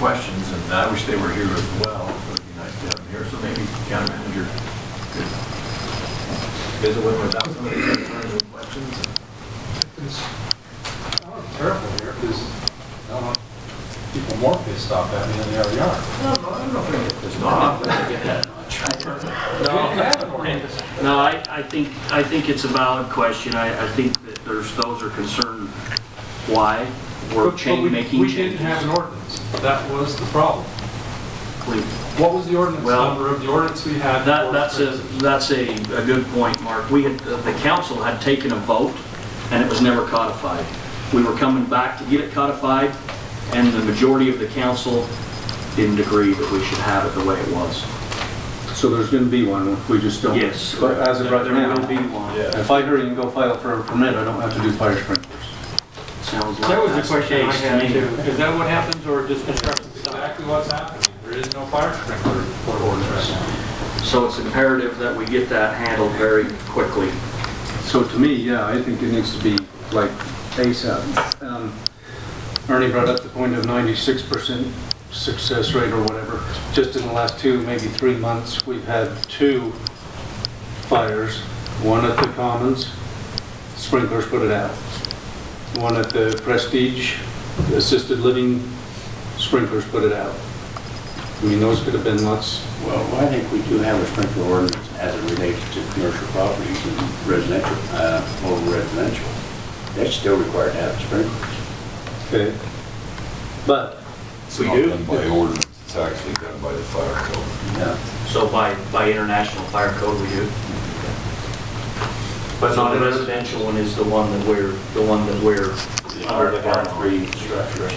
questions, and I wish they were here as well. It would be nice to have them here, so maybe county manager could visit with them about some of these concerns and questions. I'm careful here, because I don't want people more pissed off at me than they already are. No, I don't know if they get pissed off. They don't get that much. No, I think it's a valid question. I think that those are concerned why we're making We changes. didn't have an ordinance. That was the problem. We- What was the ordinance Well, number of the ordinance we had? That's a good point, Mark. The council had taken a vote, and it was never codified. We were coming back to get it codified, and the majority of the council didn't agree that we should have it the way it was. So there's going to be one, we just don't. Yes. But as of right There now, will be one. Yeah. if I hurry and go file for a permit, I don't have to do fire sprinklers. Sounds like That was the that's question I case to had me. too. Is that what happens, or just construction That's stop? exactly what's happening. There is no fire sprinkler ordinance right now. So it's imperative that we get that handled very quickly. So to me, yeah, I think it needs to be like ASAP. Ernie brought up the point of 96% success rate or whatever. Just in the last 2, maybe 3 months, we've had 2 fires. One at the Commons, sprinklers put it out. One at the Prestige, the assisted living, sprinklers put it out. I mean, those could have been lots. Well, I think we do have a sprinkler ordinance as it relates to commercial properties and residential, over residential. They're still required to have sprinklers. Okay. But It's We not do? done by ordinance, it's actually done by the fire code. Yeah. So by international fire code, we do. But not the residential one is the one that we're Under the R3 structure.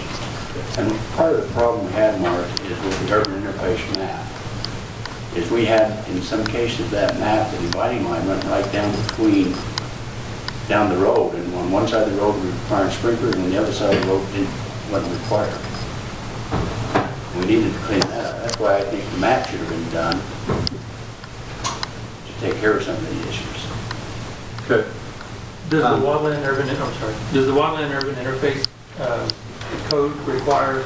And part of the problem we had, Mark, is with the urban interface map, is we had, in some cases, that map, the dividing line went right down the road, and on one side of the road we required sprinklers, and on the other side of the road wasn't required. We needed to clean that up. That's why I think the map should have been done to take care of some of the issues. good. Does the Wildland Urban, does the Wildland Urban Interface code require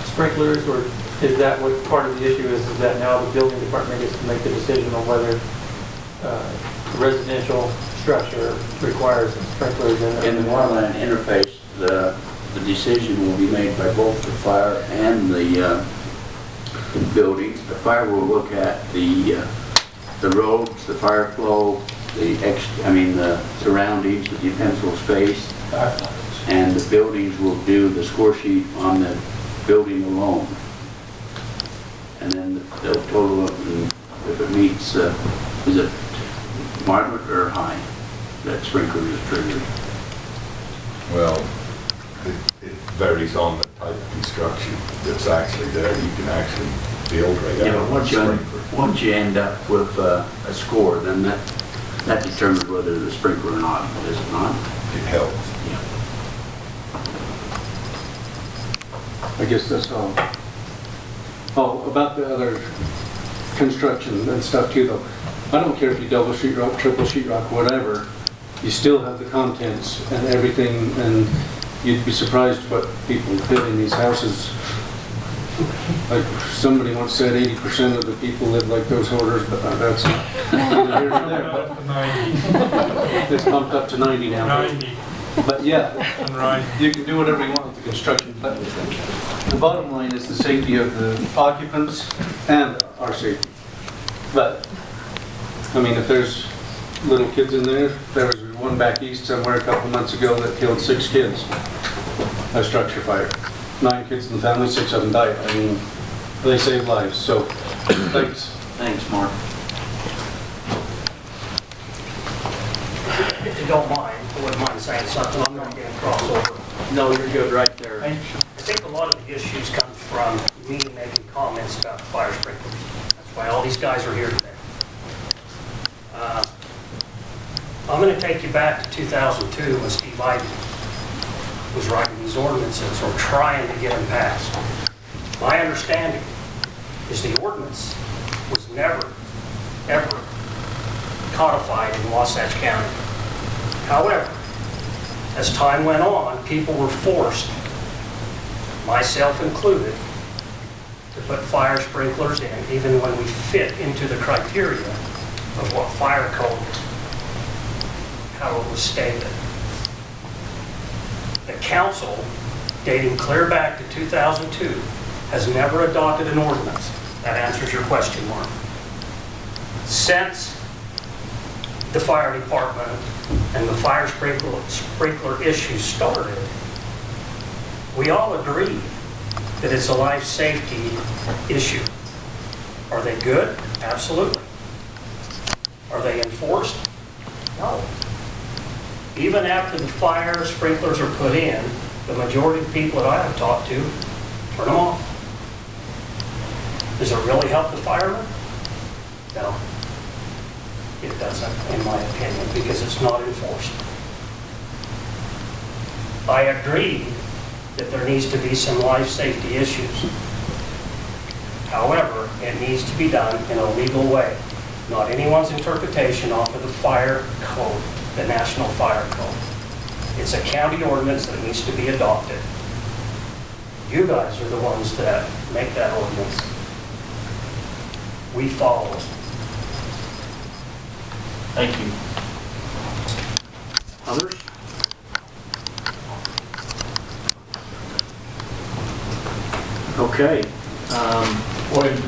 sprinklers, or is that what part of the issue is that now the building department gets to make the decision on whether a residential structure requires sprinklers In the wildland interface, the decision will be made by both the fire and the buildings. The fire will look at the roads, the fire flow, the surroundings, the defensible space, and the buildings will do the score sheet on the building alone. And then they'll total up, and if it meets, is it moderate or high, that sprinkler is triggered. Well, it varies on the type of construction that's actually there. You can actually build right Yeah, out but of a sprinkler. once you end up with a score, then that determines whether the sprinkler or not, is it not? It helps. Yeah. I guess that's all. Oh, about the other construction and stuff too, though. I don't care if you double sheetrock, triple sheetrock, whatever. You still have the contents and everything, and you'd be surprised what people fit in these houses. Like somebody once said 80% of the people live like those hoarders, but that's neither here nor there. But it's bumped up to 90 now. 90. But yeah, Right. you can do whatever you want with the construction. But the bottom line is the safety of the occupants and our safety. But, I mean, if there's little kids in there, there was one back east somewhere a couple months ago that killed 6 kids. A structure fire. 9 kids in the family, 6 of them died. I mean, they saved lives, so thanks. Thanks, Mark. If you don't mind, I wouldn't mind saying something. I'm not getting crossover. No, you're good right there. I think a lot of the issues come from me making comments about fire sprinklers. That's why all these guys are here today. I'm going to take you back to 2002 when Steve Ivey was writing these ordinances or trying to get them passed. My understanding is the ordinance was never, ever codified in Wasatch County. However, as time went on, people were forced, myself included, to put fire sprinklers in, even when we fit into the criteria of what fire code, how it was stated. The council, dating clear back to 2002, has never adopted an ordinance. That answers your question, Mark. Since the fire department and the fire sprinkler issue started, we all agree that it's a life safety issue. Are they good? Absolutely. Are they enforced? No. Even after the fire sprinklers are put in, the majority of people that I have talked to turn them off. Does it really help the firemen? No. It doesn't, in my opinion, because it's not enforced. I agree that there needs to be some life safety issues. However, it needs to be done in a legal way, not anyone's interpretation off of the fire code, the National Fire Code. It's a county ordinance that needs to be adopted. You guys are the ones that make that ordinance. We follow it. Thank you. Others? Okay. Wait,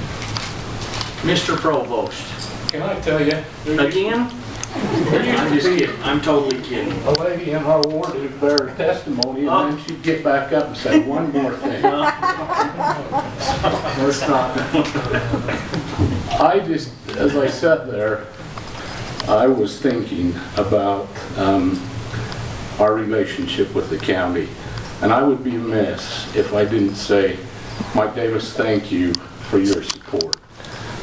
Mr. Provost. can I tell you? Again? I'm just kidding. I'm totally kidding. A lady in our ward who bear testimony, and then she'd get back up and say one more thing. I just, as I sat there, I was thinking about our relationship with the county. And I would be remiss if I didn't say, Mike Davis, thank you for your support.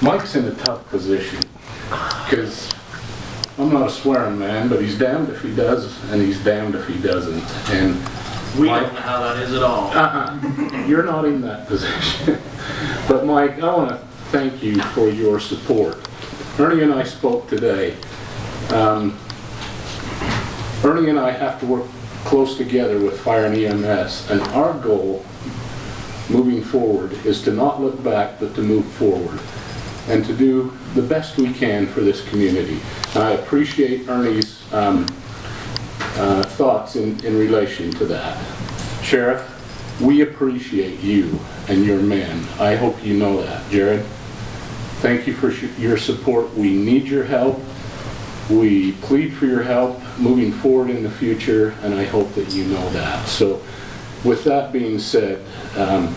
Mike's in a tough position because I'm not a swearing man, but he's damned if he does and he's damned if he doesn't. And We Mike, don't know how that is at all. you're not in that position. But Mike, I want to thank you for your support. Ernie and I spoke today. Ernie and I have to work close together with fire and EMS, and our goal moving forward is to not look back but to move forward and to do the best we can for this community. And I appreciate Ernie's thoughts in relation to that. Sheriff, we appreciate you and your men. I hope you know that. Jared, thank you for your support. We need your help. We plead for your help moving forward in the future, and I hope that you know that. So with that being said, I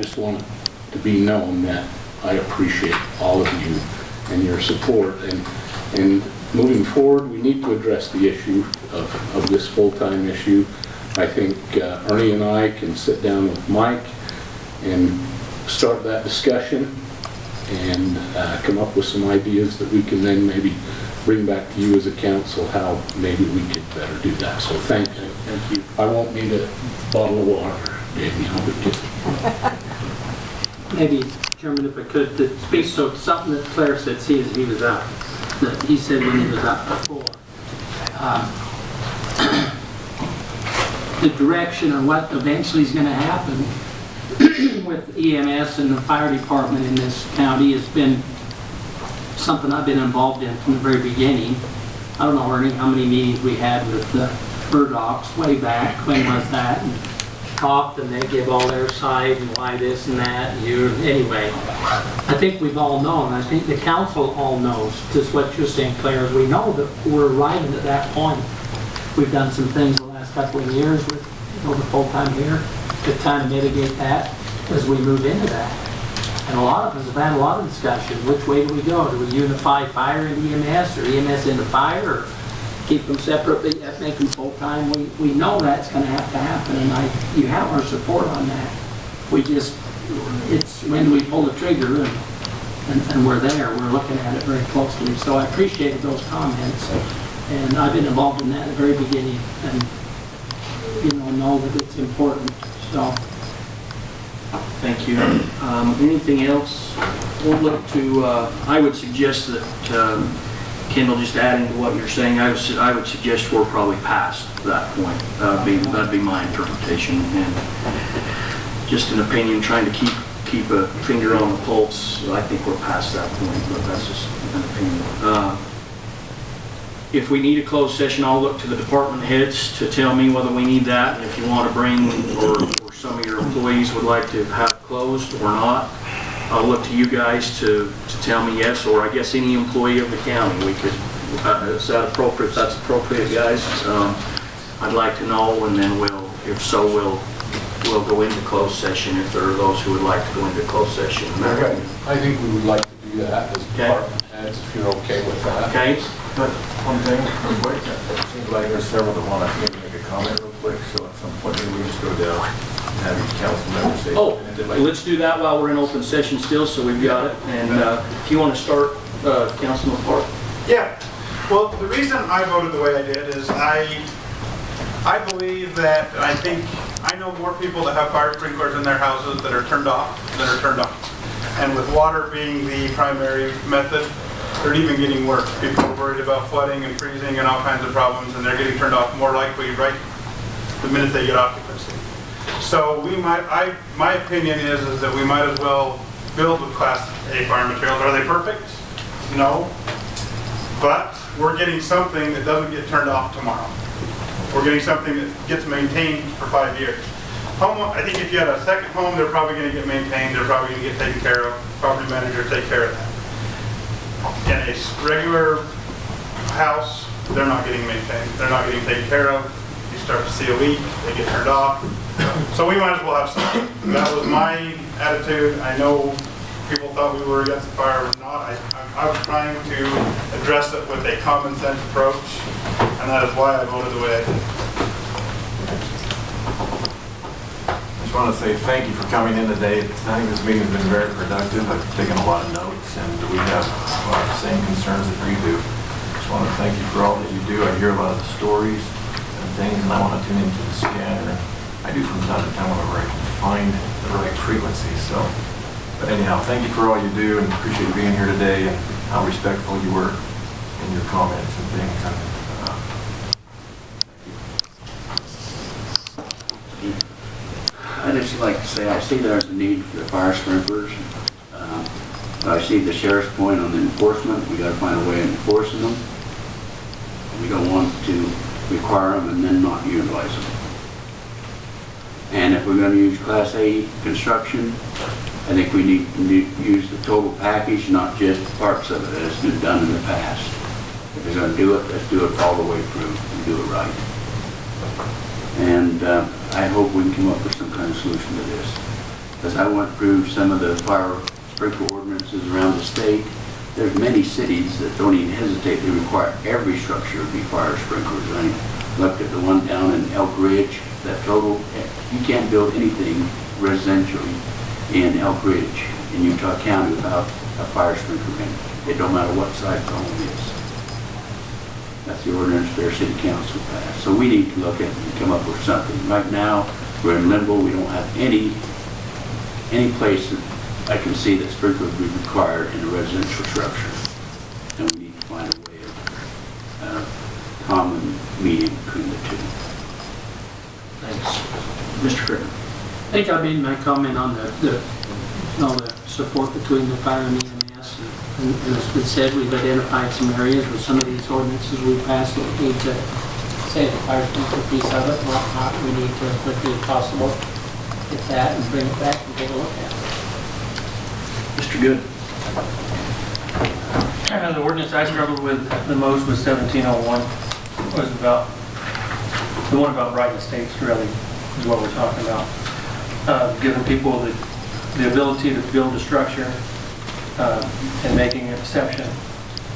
just want it to be known that I appreciate all of you and your support. And moving forward, we need to address the issue of this full-time issue. I think Ernie and I can sit down with Mike and start that discussion and come up with some ideas that we can then maybe bring back to you as a council how maybe we could better do that. So thank you. Thank you. I won't need a bottle of water, Dave, Maybe, Chairman, if I could, to speak to something that Claire said, see, as he was up, that he said when he was up before. The direction or what eventually is going to happen with EMS and the fire department in this county has been something I've been involved in from the very beginning. I don't know, Ernie, how many meetings we had with the Murdochs way back. When was that? And talked, and they give all their side and why this and that. And anyway, I think we've all known. I think the council all knows just what you're saying, Claire. Is we know that we're arriving at that point. We've done some things the last couple of years with the full-time here to kind of mitigate that as we move into that. And a lot of us have had a lot of discussion. Which way do we go? Do we unify fire and EMS, or EMS into fire, or keep them separate but yet make them full-time? We know that's going to have to happen, and you have our support on that. We just, it's when do we pull the trigger, and we're there. We're looking at it very closely. So I appreciated those comments, and I've been involved in that at the very beginning, and know that it's important. So. Thank you. Anything else? We'll look to, I would suggest that, Kendall, just adding to what you're saying, I would suggest we're probably past that point. That'd be my interpretation, and just an opinion, trying to keep keep a finger on the pulse. I think we're past that point, but that's just an opinion. If we need a closed session, I'll look to the department heads to tell me whether we need that. And if you want to bring, or some of your employees would like to have closed or not, I'll look to you guys to tell me yes, or I guess any employee of the county. We could, is that appropriate? That's appropriate, guys. I'd like to know, and then if so, we'll go into closed session if there are those who would like to go into closed session. Okay, I think we would like to do that as Okay. department heads, if you're okay with that. Okay? But one thing, real quick, it seems like there's several that want to maybe make a comment real quick, so at some point maybe we just go down and have each council member say. Oh, and then, like, let's do that while we're in open session still, so we've got it. And if you want to start, Councilman Park. Yeah, well, the reason I voted the way I did is I believe that, and I know more people that have fire sprinklers in their houses that are turned off than are turned on. And with water being the primary method, they're even getting worse. People are worried about flooding and freezing and all kinds of problems, and they're getting turned off more likely right the minute they get occupancy. So my opinion is that we might as well build with Class A fire materials. Are they perfect? No. But we're getting something that doesn't get turned off tomorrow. We're getting something that gets maintained for 5 years. I think if you had a second home, they're probably going to get maintained. They're probably going to get taken care of. Property manager take care of that. In a regular house, they're not getting maintained. They're not getting taken care of. You start to see a leak, they get turned off. So we might as well have something. That was my attitude. I know people thought we were against the fire. We're not. I was trying to address it with a common sense approach, and that is why I voted the way I did. I just want to say thank you for coming in today. I think this meeting has been very productive. I've taken a lot of notes, and we have a lot of the same concerns that you do. Just want to thank you for all that you do. I hear a lot of the stories and things, and I want to tune into the scanner. I do from time to time whenever I can find the right frequency. So, but anyhow, thank you for all you do, and appreciate being here today and how respectful you were in your comments and things. And, I'd just like to say, I see there's a need for the fire sprinklers. I see the sheriff's point on the enforcement. We gotta find a way of enforcing them. We don't want to require them and then not utilize them. And if we're gonna use Class A construction, I think we need to use the total package, not just parts of it as been done in the past. If we're gonna do it, let's do it all the way through and do it right. And I hope we can come up with some kind of solution to this. Because I went through some of the fire sprinkler ordinances around the state. There's many cities that don't even hesitate to require every structure to be fire sprinklers. I looked at the one down in Elk Ridge, that total, you can't build anything residentially in Elk Ridge in Utah County without a fire sprinkler in it. It don't matter what size the home is. That's the ordinance their city council passed. So we need to look at it and come up with something. Right now, we're in limbo. We don't have any place that I can see that sprinklers would be required in a residential structure. And we need to find a way of common medium between the two. Thanks. Mr. Critter. I think I made my comment on the support between the fire and EMS. And as it's been said, we've identified some areas with some of these ordinances we passed that we need to say the fire sprinkler piece of it, whatnot. We need to, as quickly as possible, get that and bring it back and take a look at it. Mr. Good. The ordinance I struggled with the most was 1701. Was about the one about right estates, really, is what we're talking about. Giving people the ability to build a structure and making an exception.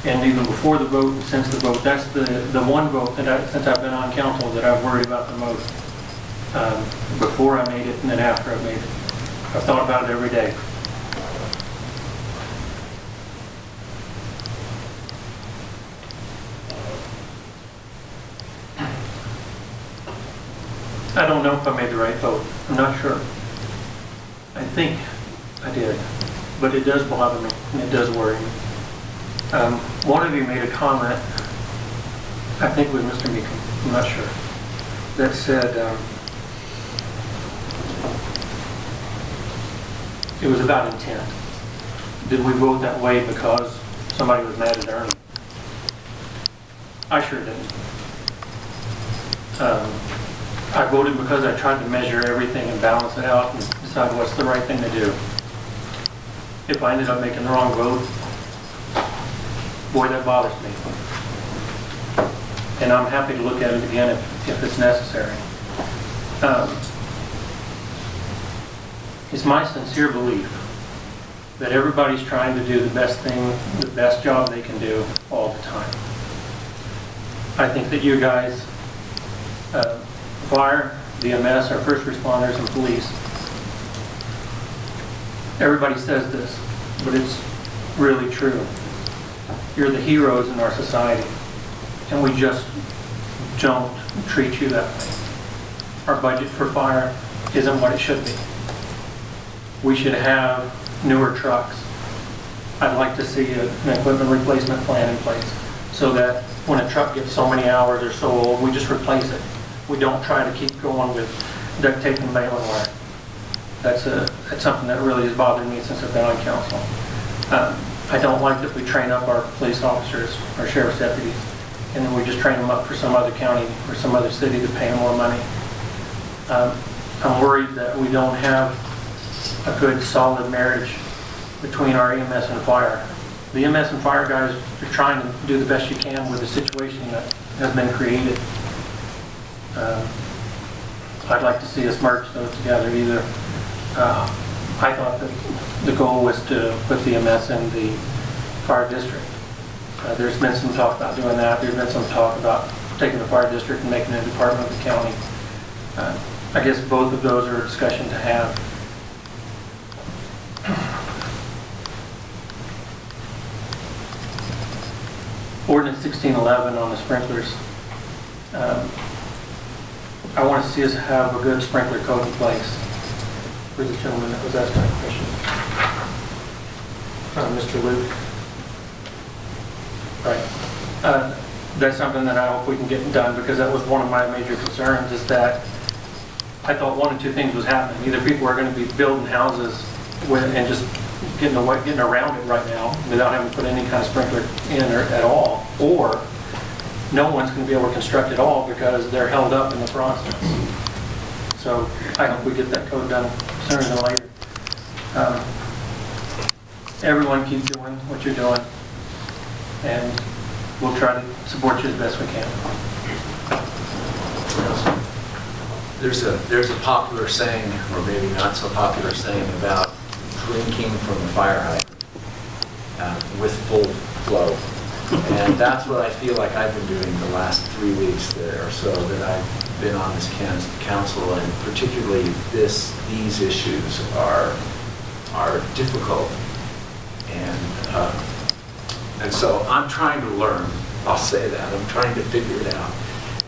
And even before the vote and since the vote, that's the one vote that since I've been on council that I've worried about the most. Before I made it and then after I made it. I've thought about it every day. I don't know if I made the right vote. I'm not sure. I think I did, but it does bother me and it does worry me. One of you made a comment, I think it was Mr. Meekum, I'm not sure, that said, it was about intent. Did we vote that way because somebody was mad at Ernie? I sure didn't. I voted because I tried to measure everything and balance it out and decide what's the right thing to do. If I ended up making the wrong vote, boy, that bothers me. And I'm happy to look at it again if it's necessary. It's my sincere belief that everybody's trying to do the best thing, the best job they can do all the time. I think that you guys, fire, EMS, our first responders, and police, everybody says this, but it's really true. You're the heroes in our society, and we just don't treat you that way. Our budget for fire isn't what it should be. We should have newer trucks. I'd like to see an equipment replacement plan in place so that when a truck gets so many hours or so old, we just replace it. We don't try to keep going with duct tape and baling wire. That's something that really has bothered me since I've been on council. I don't like that we train up our police officers, our sheriff's deputies, and then we just train them up for some other county or some other city to pay them more money. I'm worried that we don't have a good, solid marriage between our EMS and fire. The EMS and fire guys are trying to do the best you can with the situation that has been created. I'd like to see us merge those together. Either I thought that the goal was to put the EMS in the fire district. There's been some talk about doing that. There's been some talk about taking the fire district and making it a department of the county. I guess both of those are a discussion to have. Ordinance 1611 on the sprinklers. I want to see us have a good sprinkler code in place. Where's the gentleman that was asking that question? Mr. Luke. Right. That's something that I hope we can get done, because that was one of my major concerns, is that I thought one of two things was happening. Either people are going to be building houses and just getting around it right now without having to put any kind of sprinkler in at all, or no one's going to be able to construct at all because they're held up in the process. So I hope we get that code done sooner than later. Everyone keep doing what you're doing, and we'll try to support you as best we can. There's a popular saying, or maybe not so popular saying, about drinking from the fire hydrant with full flow. And that's what I feel like I've been doing the last 3 weeks or so that I've been on this council, and particularly these issues are difficult. And so I'm trying to learn, I'll say that, I'm trying to figure it out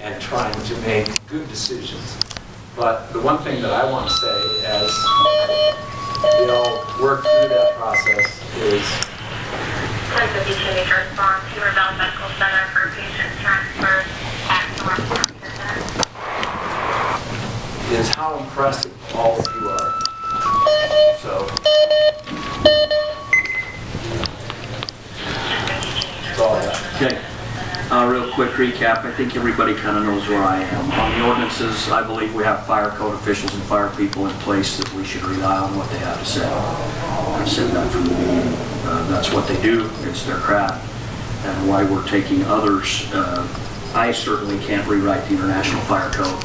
and trying to make good decisions. But the one thing that I want to say as we all work through that process is response to Rebel Medical Center for patient transfers at North is how impressive all of you are. So that's all I have. Okay. Real quick recap. I think everybody kind of knows where I am. On the ordinances, I believe we have fire code officials and fire people in place that we should rely on what they have to say. I've said that from the beginning. That's what they do. It's their craft. And why we're taking others, I certainly can't rewrite the International Fire Code.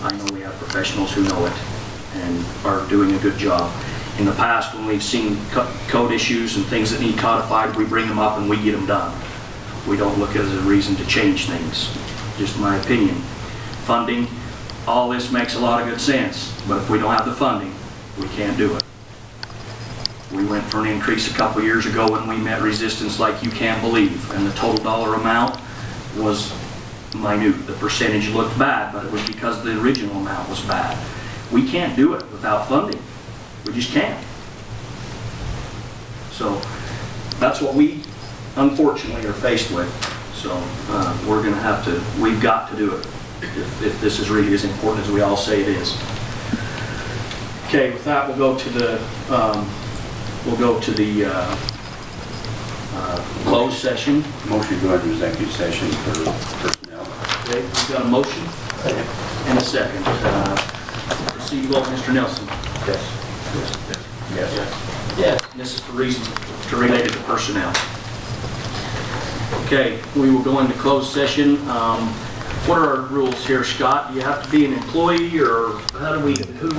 I know we have professionals who know it and are doing a good job. In the past, when we've seen code issues and things that need codified, we bring them up and we get them done. We don't look at it as a reason to change things. Just my opinion. Funding, all this makes a lot of good sense, but if we don't have the funding, we can't do it. We went for an increase a couple years ago when we met resistance like you can't believe, and the total dollar amount was minute. The percentage looked bad, but it was because the original amount was bad. We can't do it without funding. We just can't. So that's what we unfortunately are faced with. So we're going to have to, we've got to do it if this is really as important as we all say it is. Okay, with that we'll go to the We'll go to the closed session. Motion to go into executive session for personnel. Okay, we've got a motion and a second. Proceed, vote, Mr. Nelson. Yes. Yes. This is for reasons related to personnel. Okay, we will go into closed session. What are our rules here, Scott? Do you have to be an employee, or how do we, who do we